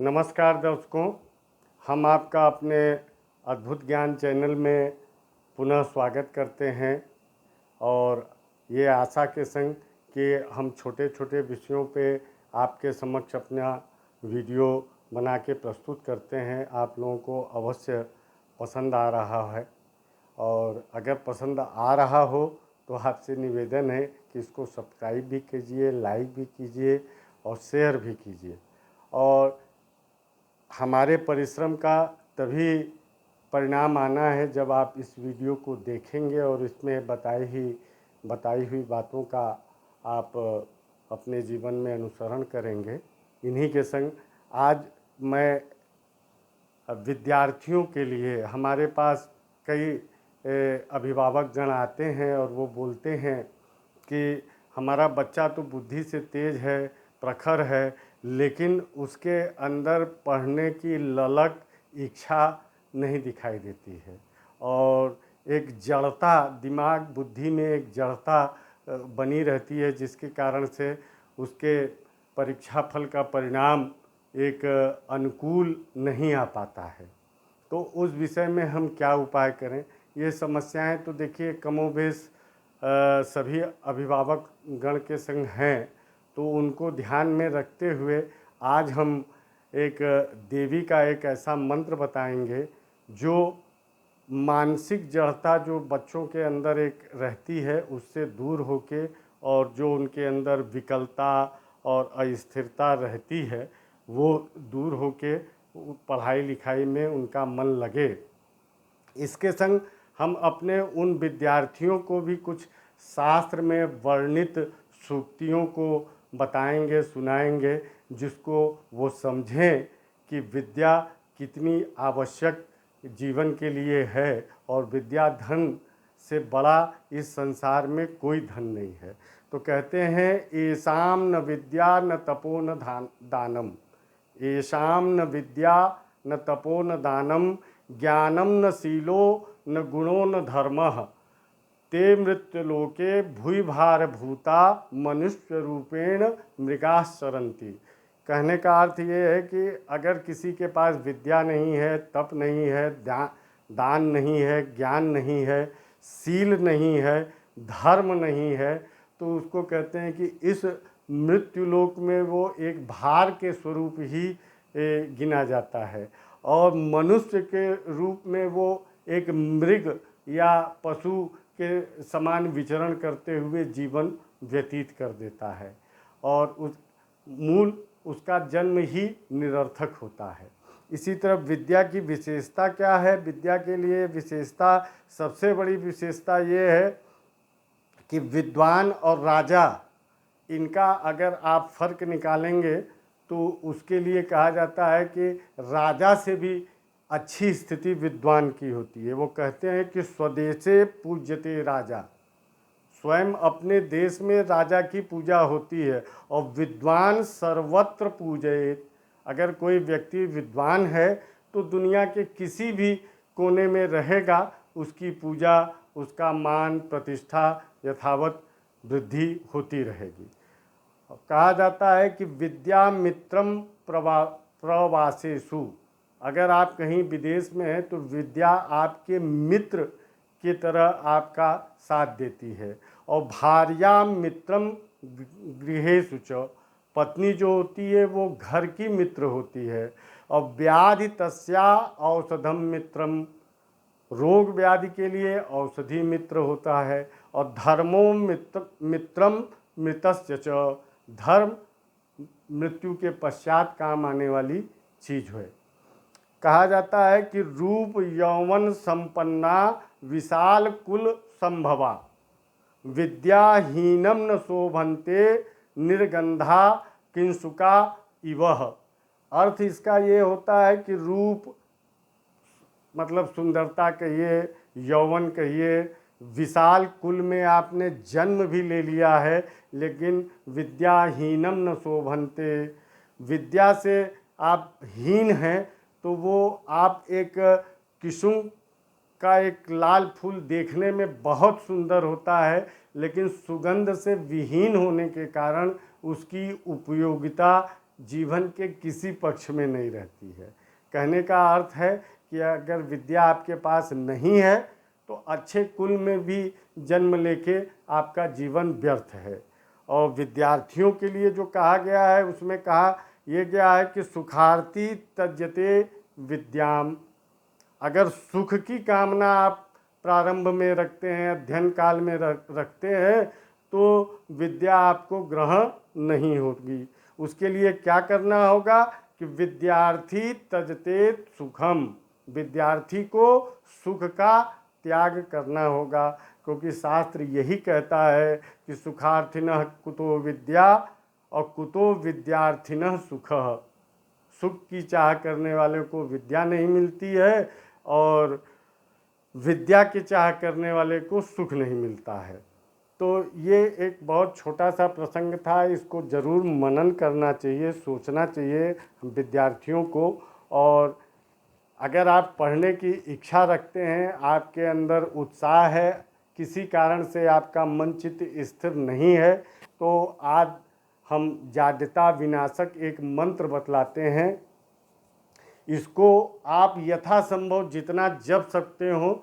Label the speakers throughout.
Speaker 1: नमस्कार दर्शकों, हम आपका अपने अद्भुत ज्ञान चैनल में पुनः स्वागत करते हैं और ये आशा के संग कि हम छोटे छोटे विषयों पे आपके समक्ष अपना वीडियो बना के प्रस्तुत करते हैं। आप लोगों को अवश्य पसंद आ रहा है और अगर पसंद आ रहा हो तो आपसे निवेदन है कि इसको सब्सक्राइब भी कीजिए, लाइक भी कीजिए और शेयर भी कीजिए। और हमारे परिश्रम का तभी परिणाम आना है जब आप इस वीडियो को देखेंगे और इसमें बताई हुई बातों का आप अपने जीवन में अनुसरण करेंगे। इन्हीं के संग आज मैं विद्यार्थियों के लिए, हमारे पास कई अभिभावक जन आते हैं और वो बोलते हैं कि हमारा बच्चा तो बुद्धि से तेज है, प्रखर है, लेकिन उसके अंदर पढ़ने की ललक, इच्छा नहीं दिखाई देती है और एक जड़ता, दिमाग बुद्धि में एक जड़ता बनी रहती है जिसके कारण से उसके परीक्षा फल का परिणाम एक अनुकूल नहीं आ पाता है। तो उस विषय में हम क्या उपाय करें? ये समस्याएं तो देखिए कमोबेश सभी अभिभावक गण के संग हैं, तो उनको ध्यान में रखते हुए आज हम एक देवी का एक ऐसा मंत्र बताएंगे जो मानसिक जड़ता जो बच्चों के अंदर एक रहती है उससे दूर होके और जो उनके अंदर विकलता और अस्थिरता रहती है वो दूर होके पढ़ाई लिखाई में उनका मन लगे। इसके संग हम अपने उन विद्यार्थियों को भी कुछ शास्त्र में वर्णित सूक्तियों को बताएंगे, सुनाएंगे, जिसको वो समझें कि विद्या कितनी आवश्यक जीवन के लिए है और विद्या धन से बड़ा इस संसार में कोई धन नहीं है। तो कहते हैं येषां न विद्या न तपो न दानम, येषां न विद्या न तपो न दानम, ज्ञानम न शीलो न गुणो न धर्मः, ते मृत्युलोके भूभार भूता मनुष्य रूपेण मृगाः सरन्ति। कहने का अर्थ ये है कि अगर किसी के पास विद्या नहीं है, तप नहीं है, दान नहीं है, ज्ञान नहीं है, शील नहीं है, धर्म नहीं है, तो उसको कहते हैं कि इस मृत्युलोक में वो एक भार के स्वरूप ही गिना जाता है और मनुष्य के रूप में वो एक मृग या पशु के समान विचरण करते हुए जीवन व्यतीत कर देता है और उसका जन्म ही निरर्थक होता है। इसी तरह विद्या की विशेषता क्या है? विद्या के लिए विशेषता, सबसे बड़ी विशेषता ये है कि विद्वान और राजा, इनका अगर आप फर्क निकालेंगे तो उसके लिए कहा जाता है कि राजा से भी अच्छी स्थिति विद्वान की होती है। वो कहते हैं कि स्वदेशे पूज्यते राजा, स्वयं अपने देश में राजा की पूजा होती है और विद्वान सर्वत्र पूजयेत। अगर कोई व्यक्ति विद्वान है तो दुनिया के किसी भी कोने में रहेगा, उसकी पूजा, उसका मान प्रतिष्ठा यथावत वृद्धि होती रहेगी। कहा जाता है कि विद्या मित्रम प्रवासेषु, अगर आप कहीं विदेश में हैं तो विद्या आपके मित्र की तरह आपका साथ देती है। और भार्या मित्रम गृहेषु च, पत्नी जो होती है वो घर की मित्र होती है। और व्याधि तस्या औषधम मित्रम, रोग व्याधि के लिए औषधि मित्र होता है। और धर्मो मित्रम मृतस्य च, धर्म मृत्यु के पश्चात काम आने वाली चीज़ है। कहा जाता है कि रूप यौवन संपन्ना विशाल कुल संभवा, विद्याहीनम न शोभन्ते निर्गंधा किंसुका इवह। अर्थ इसका ये होता है कि रूप मतलब सुंदरता कहिए, यौवन कहिए, विशाल कुल में आपने जन्म भी ले लिया है, लेकिन विद्याहीनम न शोभन्ते, विद्या से आप हीन हैं तो वो आप एक किस्म का एक लाल फूल देखने में बहुत सुंदर होता है, लेकिन सुगंध से विहीन होने के कारण उसकी उपयोगिता जीवन के किसी पक्ष में नहीं रहती है। कहने का अर्थ है कि अगर विद्या आपके पास नहीं है तो अच्छे कुल में भी जन्म लेके आपका जीवन व्यर्थ है। और विद्यार्थियों के लिए जो कहा गया है उसमें कहा यह गया है कि सुखार्थी तज्जते विद्याम। अगर सुख की कामना आप प्रारंभ में रखते हैं, अध्ययन काल में रखते हैं, तो विद्या आपको ग्रहण नहीं होगी। उसके लिए क्या करना होगा कि विद्यार्थी तजते सुखम, विद्यार्थी को सुख का त्याग करना होगा, क्योंकि शास्त्र यही कहता है कि सुखार्थिनः कुतो विद्या और कुतो विद्यार्थिनः सुखः। सुख की चाह करने वाले को विद्या नहीं मिलती है और विद्या की चाह करने वाले को सुख नहीं मिलता है। तो ये एक बहुत छोटा सा प्रसंग था, इसको ज़रूर मनन करना चाहिए, सोचना चाहिए विद्यार्थियों को। और अगर आप पढ़ने की इच्छा रखते हैं, आपके अंदर उत्साह है, किसी कारण से आपका मन चित्त स्थिर नहीं है, तो आज हम जाड्यता विनाशक एक मंत्र बतलाते हैं। इसको आप यथासंभव जितना जप सकते हो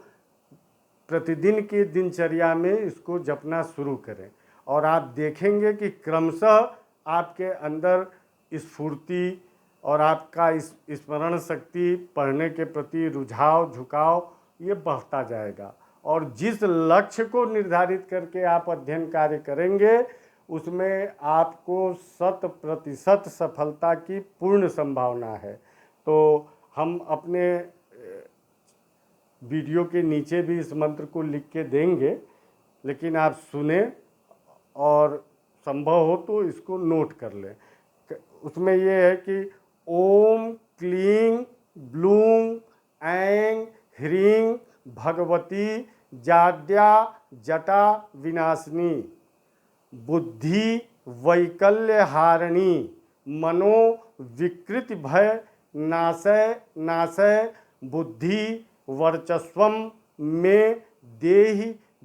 Speaker 1: प्रतिदिन की दिनचर्या में इसको जपना शुरू करें, और आप देखेंगे कि क्रमशः आपके अंदर स्फूर्ति और आपका स्मरण शक्ति, पढ़ने के प्रति रुझाव झुकाव ये बढ़ता जाएगा। और जिस लक्ष्य को निर्धारित करके आप अध्ययन कार्य करेंगे उसमें आपको 100% सफलता की पूर्ण संभावना है। तो हम अपने वीडियो के नीचे भी इस मंत्र को लिख के देंगे, लेकिन आप सुने और संभव हो तो इसको नोट कर लें। उसमें ये है कि ओम क्लीं ब्लूं ऐं ह्रीं भगवती जाड्या जटा विनाशिनी बुद्धि वैकल्य हारिणी मनो विकृति भय नाशय नाशय बुद्धि वर्चस्वम में देहि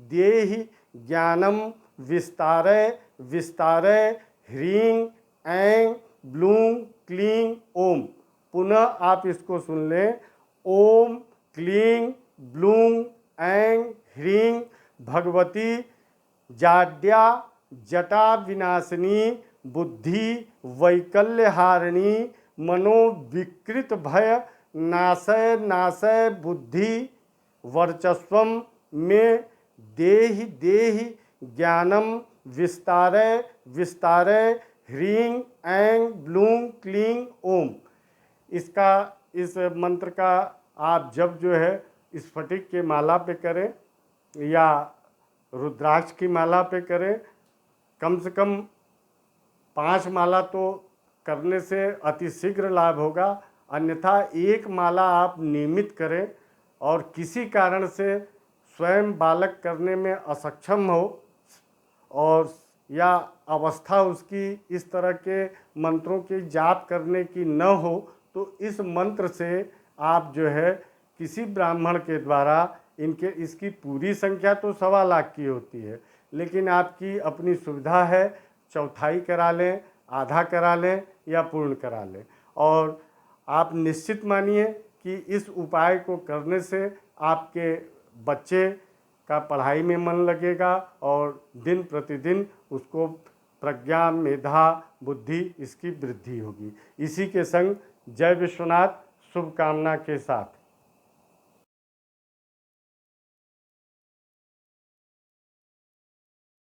Speaker 1: देहि ज्ञानम विस्तारय विस्तारय ह्रीं ऐं ब्लूं क्लीं ओम। पुनः आप इसको सुन लें। ओम क्लीं ब्लूं ऐं ह्रीं भगवती जाड्या जटा विनाशिनी बुद्धि वैकल्य हारिणी मनो विकृत भय नाशय नाशय बुद्धि वर्चस्वम में देहि देहि ज्ञानम विस्तारय विस्तारय ह्रीं ऐं ब्लूं क्लीं ओम। इस मंत्र का आप जब जो है स्फटिक के माला पे करें या रुद्राक्ष की माला पे करें, कम से कम 5 माला तो करने से अतिशीघ्र लाभ होगा। अन्यथा एक माला आप नियमित करें, और किसी कारण से स्वयं बालक करने में असक्षम हो और या अवस्था उसकी इस तरह के मंत्रों की जाप करने की न हो, तो इस मंत्र से आप जो है किसी ब्राह्मण के द्वारा इसकी पूरी संख्या तो 1.25 लाख की होती है, लेकिन आपकी अपनी सुविधा है, चौथाई करा लें, आधा करा लें या पूर्ण करा लें। और आप निश्चित मानिए कि इस उपाय को करने से आपके बच्चे का पढ़ाई में मन लगेगा और दिन प्रतिदिन उसको प्रज्ञा मेधा बुद्धि इसकी वृद्धि होगी। इसी के संग जय विश्वनाथ शुभकामना के साथ।